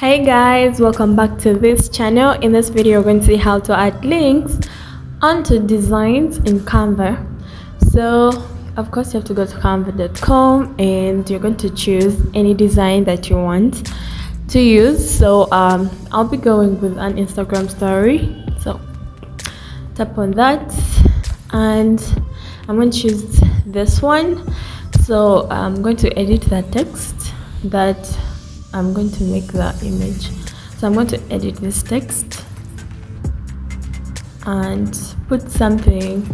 Hey guys, welcome back to this channel. In this video we're going to see how to add links onto designs in Canva. So of course you have to go to canva.com and you're going to choose any design that you want to use. So I'll be going with an Instagram story, so tap on that and I'm going to choose this one. So I'm going to edit the text that I'm going to make the image. So I'm going to edit this text and put something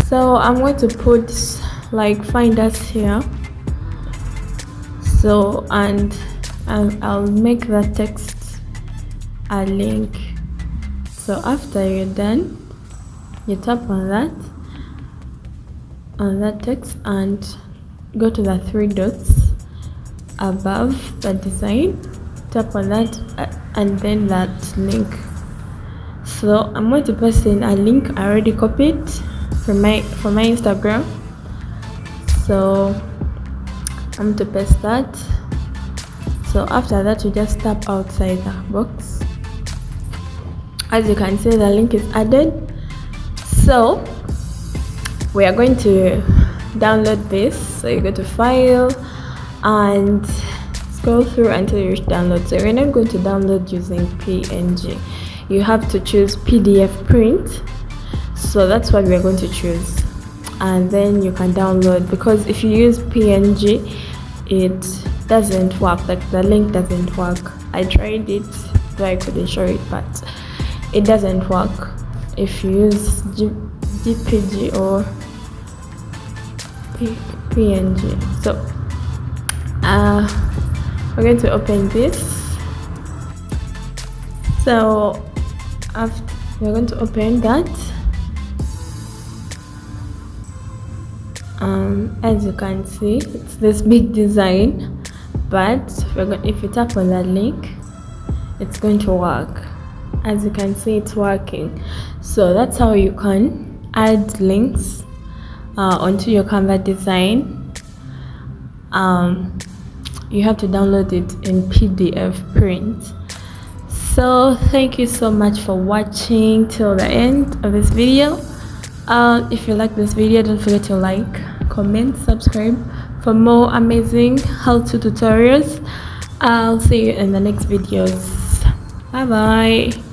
so I'm going to put like find us here. So and I'll make the text a link. So after you're done, you tap on that text and go to the three dots above the design, tap on that and then that link. So I'm going to paste in a link I already copied from my Instagram. So I'm going to paste that. So after that you just tap outside the box. As you can see, the link is added. So we are going to download this. So you go to file and scroll through until you reach download. So we're not going to download using PNG. You have to choose PDF print. So that's what we're going to choose, and then you can download, because if you use PNG it doesn't work, like the link doesn't work. I tried it though I couldn't show it, but it doesn't work if you use JPG or PNG. So we're going to open this. So after we're going to open that, as you can see it's this big design, but if you tap on that link it's going to work. As you can see, it's working. So that's how you can add links onto your Canva design. You have to download it in PDF print. So thank you so much for watching till the end of this video. If you like this video, don't forget to like, comment, subscribe for more amazing how-to tutorials. I'll see you in the next videos. Bye bye.